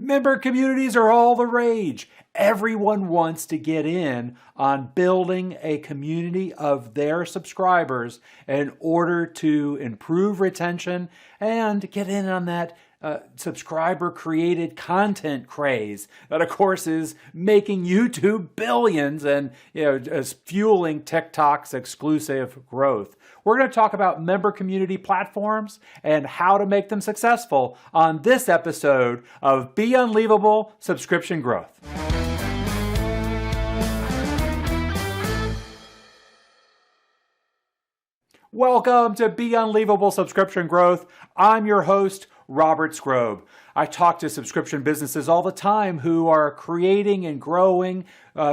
Member communities are all the rage. Everyone wants to get in on building a community of their subscribers in order to improve retention and get in on that subscriber-created content craze that, of course, is making YouTube billions and is fueling TikTok's exclusive growth. We're going to talk about member community platforms and how to make them successful on this episode of Be Unleavable Subscription Growth. Welcome to Be Unleavable Subscription Growth. I'm your host, Robert Skrob. I talk to subscription businesses all the time who are creating and growing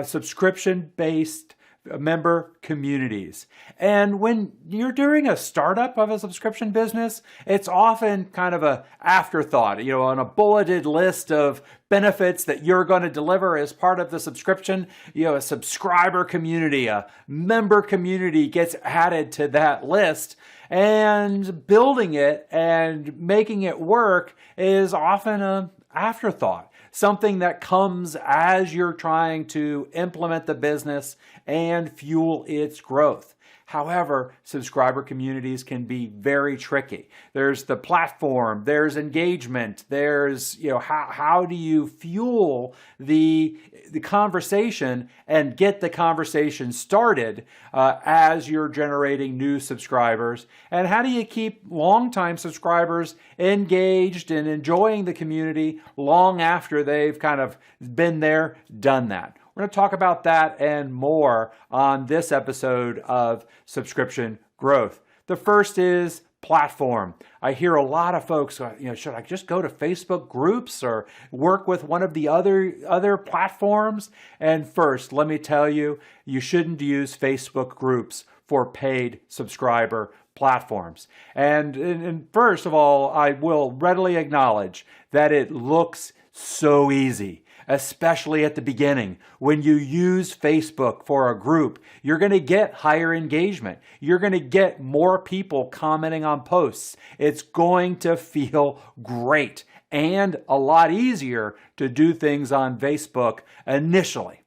subscription-based member communities. And when you're doing a startup of a subscription business, it's often kind of an afterthought, on a bulleted list of benefits that you're going to deliver as part of the subscription. A subscriber community, a member community gets added to that list. And building it and making it work is often an afterthought, something that comes as you're trying to implement the business and fuel its growth. However, subscriber communities can be very tricky. There's the platform, there's engagement, there's, how do you fuel the conversation and get the conversation started as you're generating new subscribers? And how do you keep longtime subscribers engaged and enjoying the community long after they've kind of been there, done that? We're going to talk about that and more on this episode of Subscription Growth. The first is platform. I hear a lot of folks, should I just go to Facebook groups or work with one of the other platforms? And first, let me tell you, you shouldn't use Facebook groups for paid subscriber platforms. And first of all, I will readily acknowledge that it looks so easy. Especially at the beginning. When you use Facebook for a group, you're going to get higher engagement. You're going to get more people commenting on posts. It's going to feel great and a lot easier to do things on Facebook initially.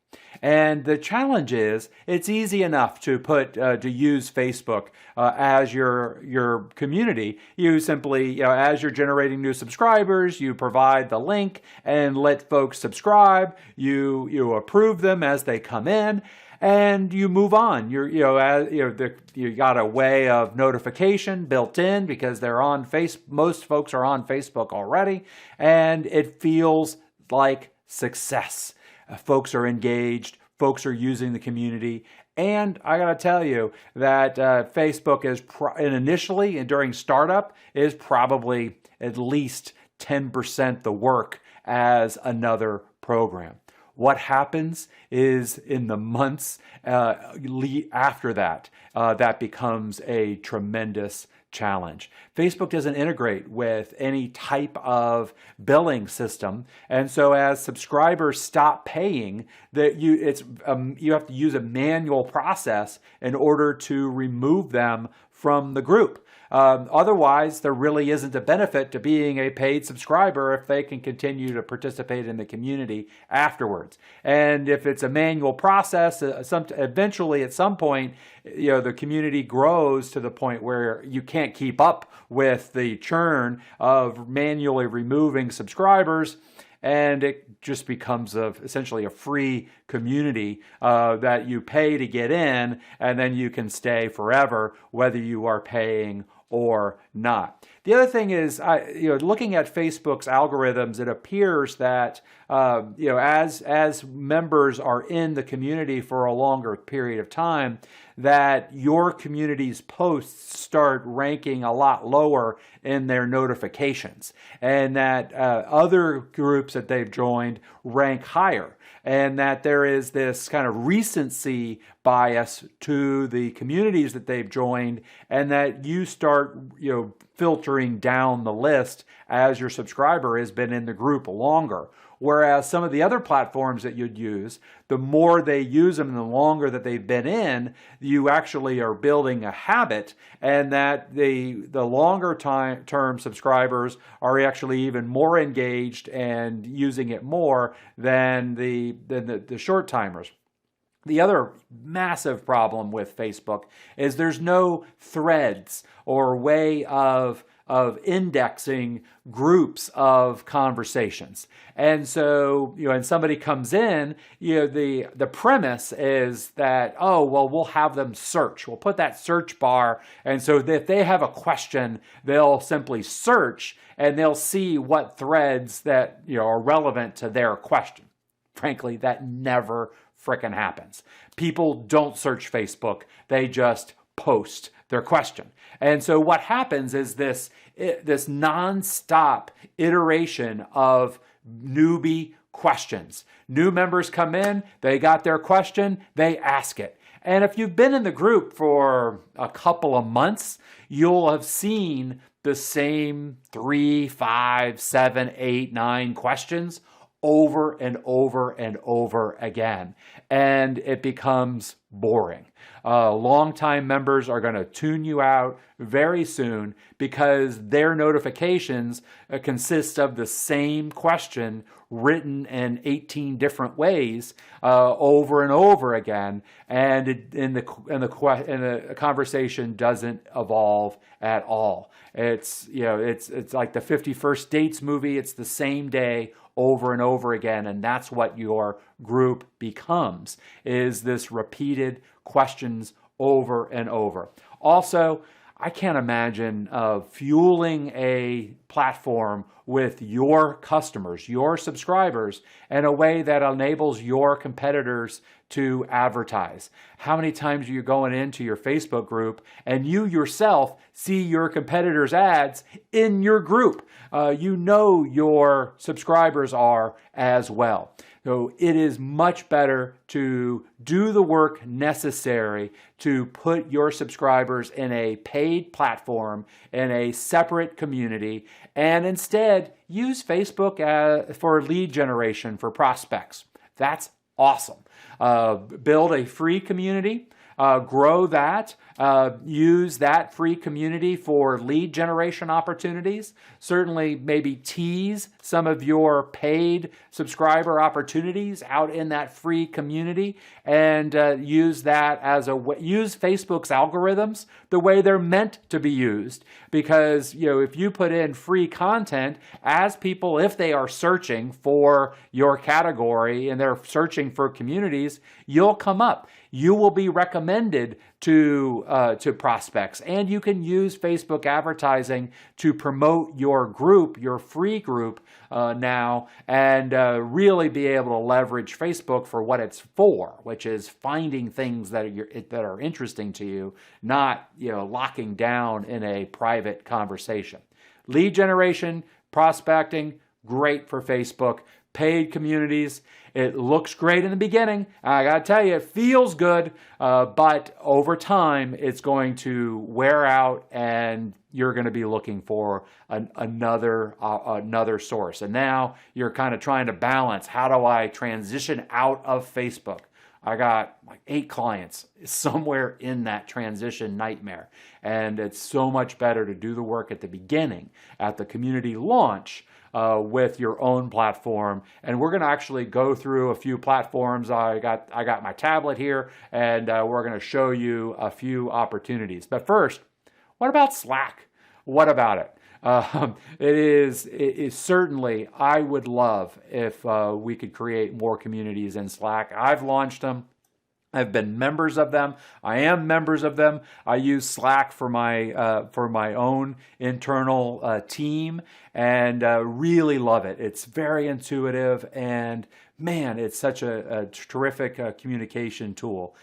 And the challenge is, it's easy enough to use Facebook as your community. You simply, as you're generating new subscribers, you provide the link and let folks subscribe. You approve them as they come in, and you move on. You got a way of notification built in because they're on most folks are on Facebook already, and it feels like success. Folks are engaged, folks are using the community, and I got to tell you that Facebook is initially and during startup is probably at least 10% the work as another program. What happens is in the months after that, that becomes a tremendous challenge. Facebook doesn't integrate with any type of billing system, and so as subscribers stop paying, you have to use a manual process in order to remove them from the group. Otherwise, there really isn't a benefit to being a paid subscriber if they can continue to participate in the community afterwards. And if it's a manual process, eventually at some point, the community grows to the point where you can't keep up with the churn of manually removing subscribers. And it just becomes essentially a free community that you pay to get in, and then you can stay forever, whether you are paying or not. The other thing is, looking at Facebook's algorithms, it appears that as members are in the community for a longer period of time, that your community's posts start ranking a lot lower in their notifications, and that other groups that they've joined rank higher, and that there is this kind of recency bias to the communities that they've joined, and that you start filtering down the list as your subscriber has been in the group longer. Whereas some of the other platforms that you'd use, the more they use them and the longer that they've been in, you actually are building a habit, and that the longer term subscribers are actually even more engaged and using it more than the short timers. The other massive problem with Facebook is there's no threads or way of indexing groups of conversations. And so, and somebody comes in, the premise is that, oh, well, we'll have them search. We'll put that search bar. And so if they have a question, they'll simply search and they'll see what threads that, are relevant to their question. Frankly, that never frickin' happens. People don't search Facebook. They just post their question. And so what happens is this nonstop iteration of newbie questions. New members come in, they got their question, they ask it. And if you've been in the group for a couple of months, you'll have seen the same 3, 5, 7, 8, 9 questions over and over and over again. And it becomes boring. Longtime members are going to tune you out very soon because their notifications consist of the same question written in 18 different ways over and over again, and the conversation doesn't evolve at all. It's it's like the 51st Dates movie. It's the same day over and over again, and that's what your group becomes, is this repeated questions over and over. Also, I can't imagine fueling a platform with your customers, your subscribers, in a way that enables your competitors to advertise. How many times are you going into your Facebook group and you yourself see your competitors' ads in your group? Your subscribers are as well. So it is much better to do the work necessary to put your subscribers in a paid platform, in a separate community, and instead use Facebook for lead generation for prospects. That's awesome. Build a free community, grow that, use that free community for lead generation opportunities. Certainly maybe tease some of your paid subscriber opportunities out in that free community, and use that as use Facebook's algorithms the way they're meant to be used. Because if you put in free content, as people, if they are searching for your category and they're searching for communities, you'll come up. You will be recommended to prospects, and you can use Facebook advertising to promote your group, your free group now, and really be able to leverage Facebook for what it's for, which is finding things that are interesting to you, not locking down in a private conversation. Lead generation, prospecting, great for Facebook. Paid communities, it looks great in the beginning. I gotta tell you, it feels good, but over time, it's going to wear out, and you're going to be looking for another source. And now you're kind of trying to balance, how do I transition out of Facebook? I got like 8 clients somewhere in that transition nightmare. And it's so much better to do the work at the beginning, at the community launch, with your own platform. And we're going to actually go through a few platforms. I got my tablet here, and we're going to show you a few opportunities. But first, what about Slack? What about it? It is certainly, I would love if we could create more communities in Slack. I've launched them. I've been members of them. I am members of them. I use Slack for my own internal team, and really love it. It's very intuitive, and man, it's such a terrific communication tool.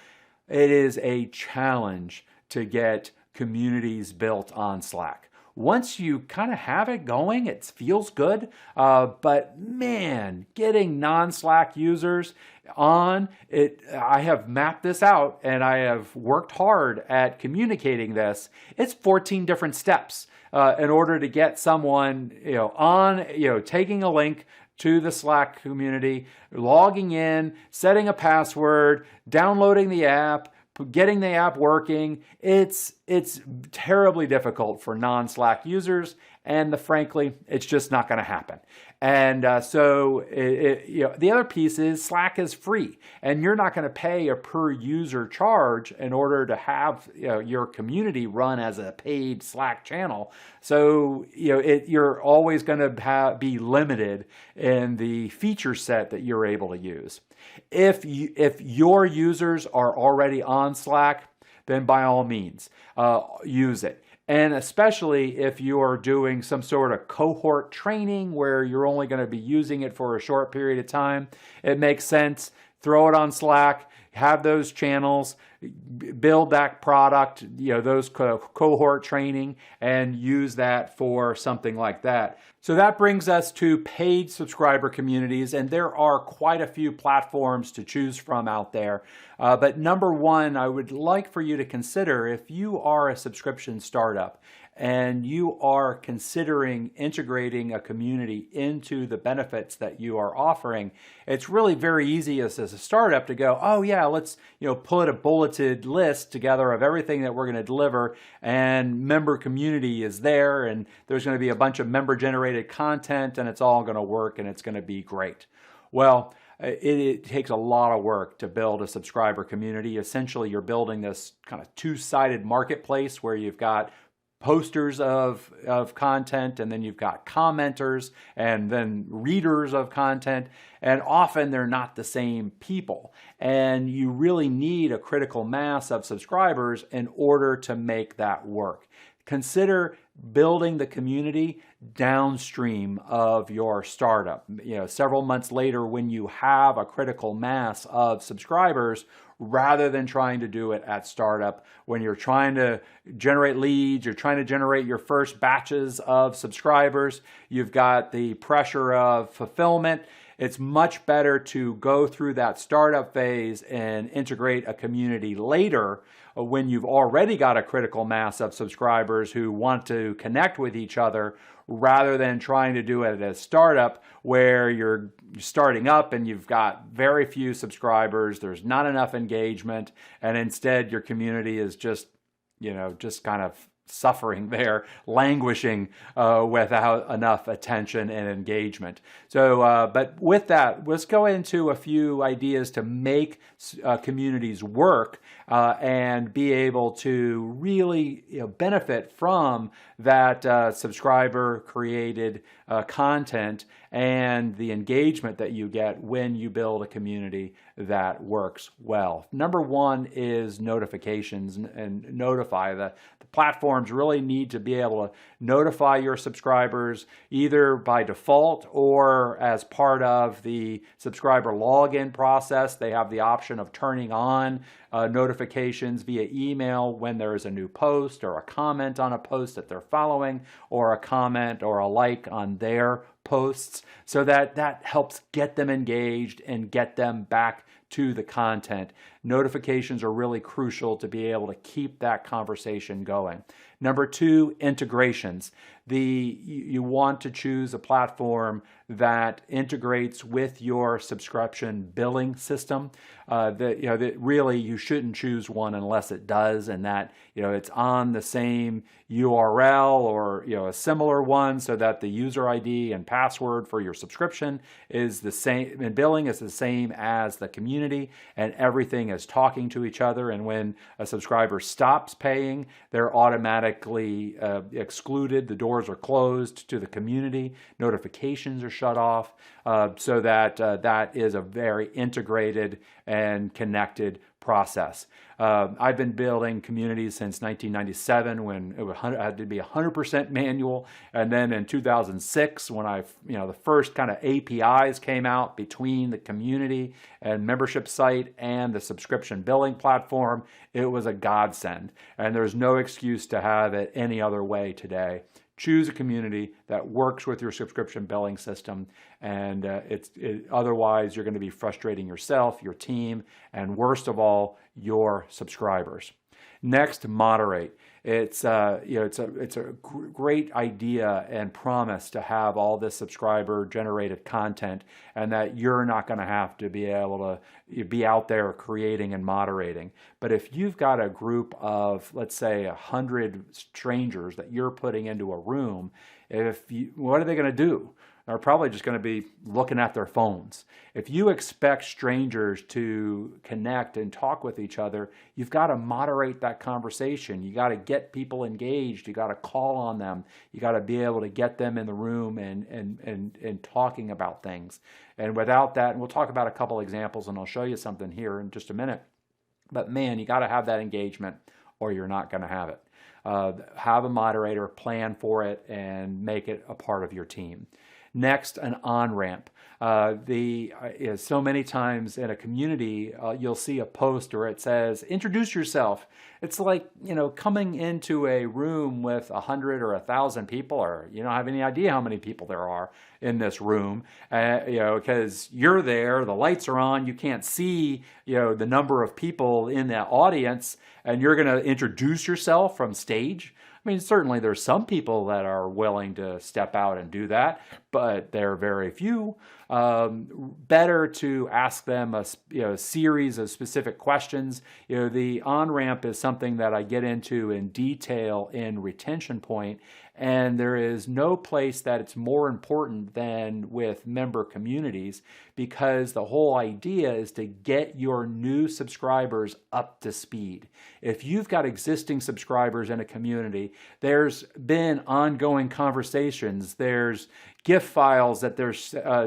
It is a challenge to get communities built on Slack. once you kind of have it going, it feels good. But man, getting non-Slack users on it, I have mapped this out and I have worked hard at communicating this. It's 14 different steps in order to get someone, on, taking a link to the Slack community, logging in, setting a password, downloading the app, getting the app working. It's terribly difficult for non-Slack users, and frankly, it's just not going to happen. And so the other piece is Slack is free, and you're not going to pay a per user charge in order to have your community run as a paid Slack channel. So you're always going to be limited in the feature set that you're able to use. If your users are already on Slack, then by all means use it. And especially if you are doing some sort of cohort training where you're only going to be using it for a short period of time, it makes sense. Throw it on Slack, have those channels, build that product, those cohort training, and use that for something like that. So that brings us to paid subscriber communities, and there are quite a few platforms to choose from out there. But number one, I would like for you to consider, if you are a subscription startup and you are considering integrating a community into the benefits that you are offering, it's really very easy as a startup to go, oh yeah, let's put a bulleted list together of everything that we're going to deliver, and member community is there, and there's going to be a bunch of member generated content, and it's all going to work, and it's going to be great. Well, it takes a lot of work to build a subscriber community. Essentially, you're building this kind of two-sided marketplace where you've got posters of content, and then you've got commenters, and then readers of content, and often they're not the same people. And you really need a critical mass of subscribers in order to make that work. Consider building the community downstream of your startup. Several months later, when you have a critical mass of subscribers, rather than trying to do it at startup, when you're trying to generate leads, you're trying to generate your first batches of subscribers, you've got the pressure of fulfillment. It's much better to go through that startup phase and integrate a community later when you've already got a critical mass of subscribers who want to connect with each other, rather than trying to do it as startup where you're starting up and you've got very few subscribers, there's not enough engagement, and instead your community is just kind of suffering there, languishing without enough attention and engagement. So, but with that, let's go into a few ideas to make communities work and be able to really benefit from that subscriber created content and the engagement that you get when you build a community that works well. Number one is notifications, and notify. The platforms really need to be able to notify your subscribers either by default or as part of the subscriber login process. They have the option of turning on notifications via email when there is a new post or a comment on a post that they're following, or a comment or a like on their posts, so that helps get them engaged and get them back to the content. Notifications are really crucial to be able to keep that conversation going. Number two, integrations. You want to choose a platform that integrates with your subscription billing system. That really you shouldn't choose one unless it does, and that it's on the same URL or a similar one, so that the user ID and password for your subscription is the same, and billing is the same as the community, and everything is talking to each other. And when a subscriber stops paying, they're automatically excluded. The doors are closed to the community. Notifications are shut off, so that that is a very integrated and connected process. I've been building communities since 1997, when it had to be 100% manual, and then in 2006, when the first kind of APIs came out between the community and membership site and the subscription billing platform, it was a godsend, and there's no excuse to have it any other way today. Choose a community that works with your subscription billing system, and otherwise you're going to be frustrating yourself, your team, and worst of all, your subscribers. Next, moderate. It's a great idea and promise to have all this subscriber generated content, and that you're not going to have to be able to be out there creating and moderating. But if you've got a group of, let's say, 100 strangers that you're putting into a room, what are they going to do? Are probably just going to be looking at their phones. If you expect strangers to connect and talk with each other, you've got to moderate that conversation. You got to get people engaged. You got to call on them. You got to be able to get them in the room and talking about things. And without that, and we'll talk about a couple examples, and I'll show you something here in just a minute. But man, you got to have that engagement, or you're not going to have it. Have a moderator, plan for it, and make it a part of your team. Next, an on-ramp. So many times in a community, you'll see a post where it says, introduce yourself. It's like, coming into a room with 100 or 1,000 people, or you don't have any idea how many people there are in this room, because you're there, the lights are on, you can't see, the number of people in that audience, and you're going to introduce yourself from stage. I mean, certainly there's some people that are willing to step out and do that, but they're very few. Better to ask them a series of specific questions. The on-ramp is something that I get into in detail in Retention Point, and there is no place that it's more important than with member communities, because the whole idea is to get your new subscribers up to speed. If you've got existing subscribers in a community, there's been ongoing conversations, there's GIF files that they're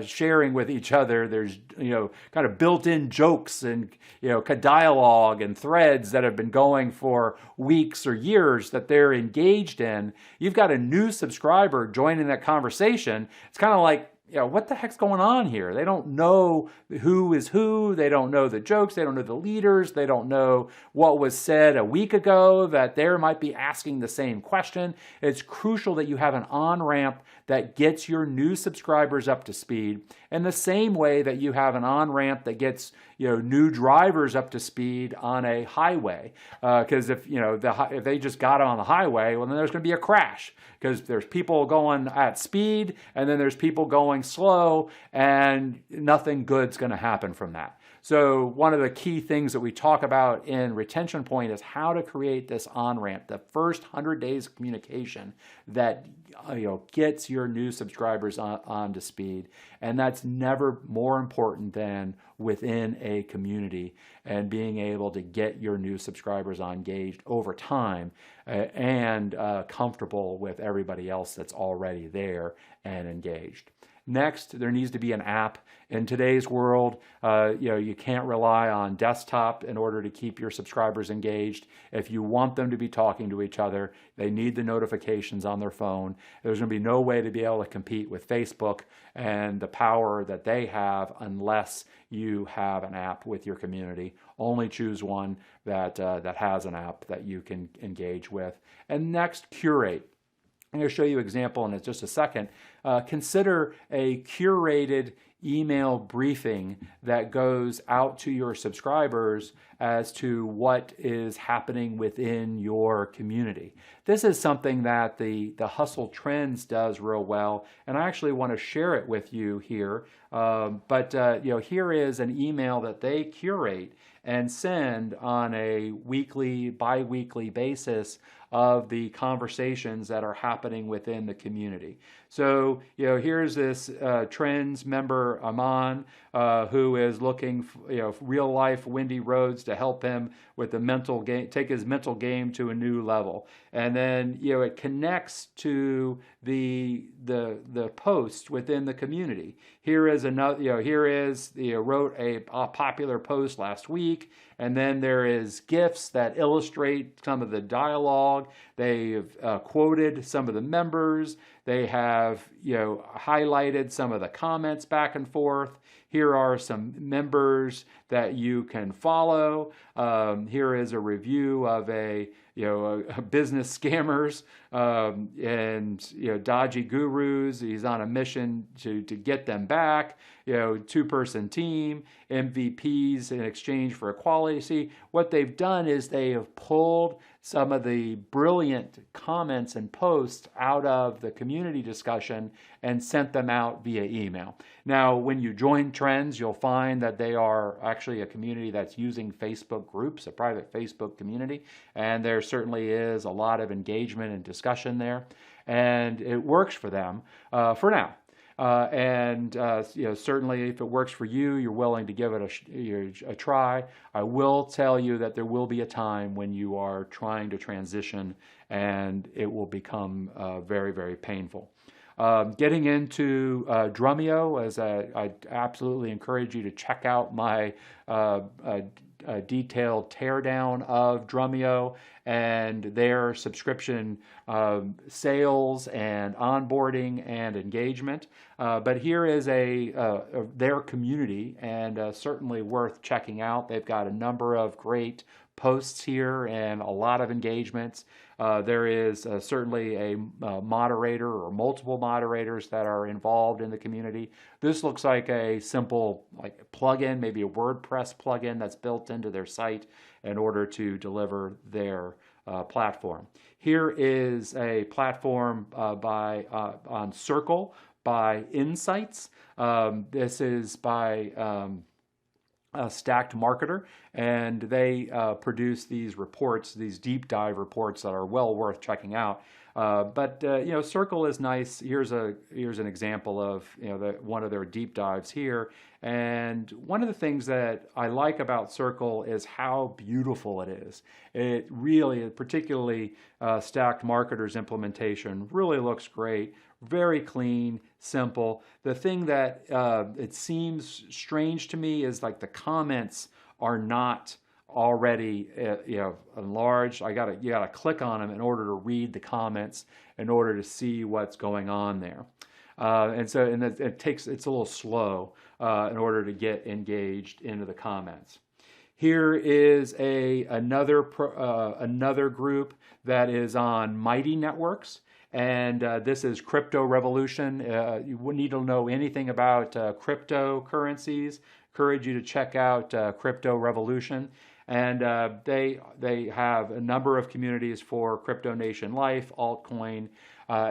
sharing with each other. There's kind of built-in jokes and dialogue and threads that have been going for weeks or years that they're engaged in. You've got a new subscriber joining that conversation. It's kind of like, what the heck's going on here? They don't know who is who. They don't know the jokes. They don't know the leaders. They don't know what was said a week ago that they might be asking the same question. It's crucial that you have an on-ramp that gets your new subscribers up to speed, in the same way that you have an on-ramp that gets new drivers up to speed on a highway. Because if they just got on the highway, well, then there's going to be a crash, because there's people going at speed and then there's people going slow, and nothing good's going to happen from that. So one of the key things that we talk about in Retention Point is how to create this on-ramp, the first 100 days of communication that gets your new subscribers on to speed. And that's never more important than within a community, and being able to get your new subscribers engaged over time and comfortable with everybody else that's already there and engaged. Next, there needs to be an app. In today's world, you can't rely on desktop in order to keep your subscribers engaged. If you want them to be talking to each other, they need the notifications on their phone. There's going to be no way to be able to compete with Facebook and the power that they have unless you have an app with your community. Only choose one that has an app that you can engage with. And next, curate. I'm going to show you an example in just a second. Consider a curated email briefing that goes out to your subscribers as to what is happening within your community. This is something that the Hustle Trends does real well, and I actually want to share it with you here. Here is an email that they curate and send on a weekly, bi-weekly basis of the conversations that are happening within the community. So, here's this Trends member, Aman, who is looking for, real life windy roads to help him with the mental game, take his mental game to a new level. And then, it connects to the post within the community. Here is another, wrote a popular post last week, and then there is GIFs that illustrate some of the dialogue. They've quoted some of the members. They have, highlighted some of the comments back and forth. Here are some members that you can follow. Here is a review of a business scammers and dodgy gurus. He's on a mission to get them back. Two-person team, MVPs in exchange for equality. What they've done is they have pulled some of the brilliant comments and posts out of the community discussion and sent them out via email. Now, when you join Trends, you'll find that they are actually a community that's using Facebook groups, a private Facebook community, and there certainly is a lot of engagement and discussion there, and it works for them for now. Certainly if it works for you, you're willing to give it a try. I will tell you that there will be a time when you are trying to transition and it will become very, very painful. Getting into Drumeo, as I absolutely encourage you to check out my detailed teardown of Drumeo and their subscription sales and onboarding and engagement. But here is their community, and certainly worth checking out. They've got a number of great posts here and a lot of engagements. There is certainly a moderator or multiple moderators that are involved in the community. This looks like a simple plugin, maybe a WordPress plugin that's built into their site in order to deliver their platform. Here is a platform on Circle by Insights. This is by Stacked Marketer, and they produce these reports, these deep dive reports that are well worth checking out. Circle is nice. Here's an example of one of their deep dives here. And one of the things that I like about Circle is how beautiful it is. It really, particularly Stacked Marketer's implementation, really looks great. Very clean, simple. The thing that it seems strange to me is the comments are not already enlarged. You gotta click on them in order to read the comments in order to see what's going on there. It's a little slow in order to get engaged into the comments. Here is another group that is on Mighty Networks. And this is Crypto Revolution. You wouldn't need to know anything about cryptocurrencies. Encourage you to check out Crypto Revolution. And they have a number of communities for Crypto Nation Life, altcoin.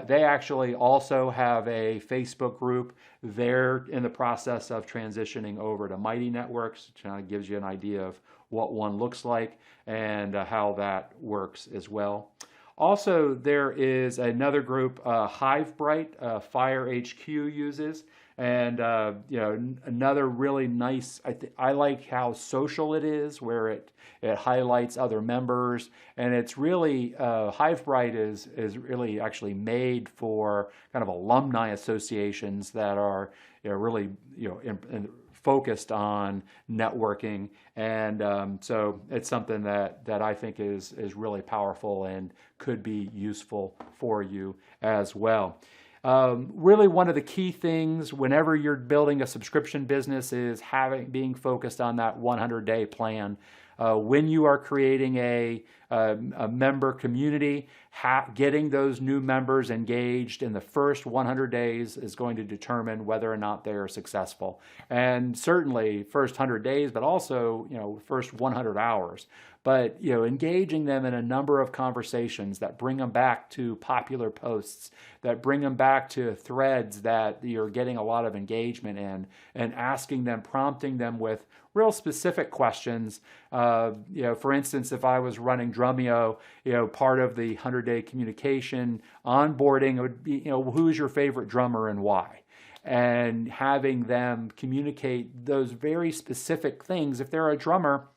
They actually also have a Facebook group. They're in the process of transitioning over to Mighty Networks, which kind of gives you an idea of what one looks like and how that works as well. Also, there is another group, HiveBright, Fire HQ uses, and another really nice. I like how social it is, where it highlights other members, and it's really HiveBright is really actually made for kind of alumni associations that are really focused on networking, and so it's something that I think is really powerful and could be useful for you as well. Really, one of the key things whenever you're building a subscription business is being focused on that 100-day plan. When you are creating a member community, getting those new members engaged in the first 100 days is going to determine whether or not they are successful. And certainly first 100 days, but also first 100 hours. But engaging them in a number of conversations that bring them back to popular posts, that bring them back to threads that you're getting a lot of engagement in, and asking them, prompting them with real specific questions. For instance, if I was running Drumeo, part of the 100-day communication onboarding would be, who's your favorite drummer and why? And having them communicate those very specific things. If they're a drummer,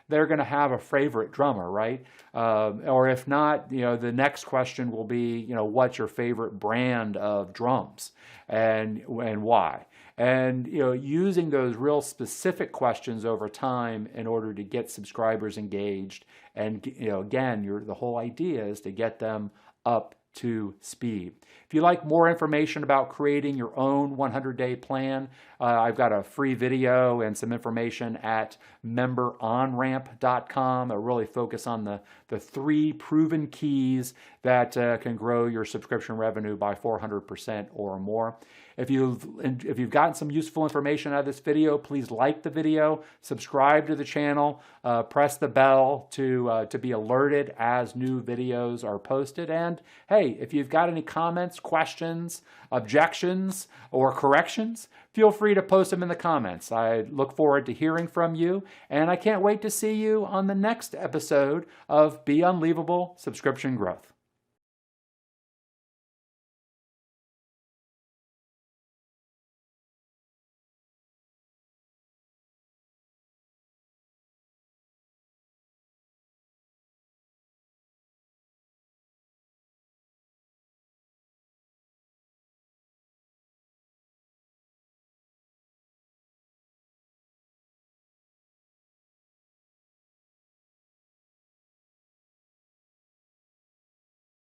they're going to have a favorite drummer, right? Or if not, the next question will be, what's your favorite brand of drums and why? And using those real specific questions over time in order to get subscribers engaged. And again, the whole idea is to get them up to speed. If you like more information about creating your own 100-day plan, I've got a free video and some information at memberonramp.com. I really focus on the 3 proven keys that can grow your subscription revenue by 400% or more. If you've gotten some useful information out of this video, please like the video, subscribe to the channel, press the bell to be alerted as new videos are posted. And hey, if you've got any comments, questions, objections, or corrections, feel free to post them in the comments. I look forward to hearing from you, and I can't wait to see you on the next episode of Be Unleavable Subscription Growth.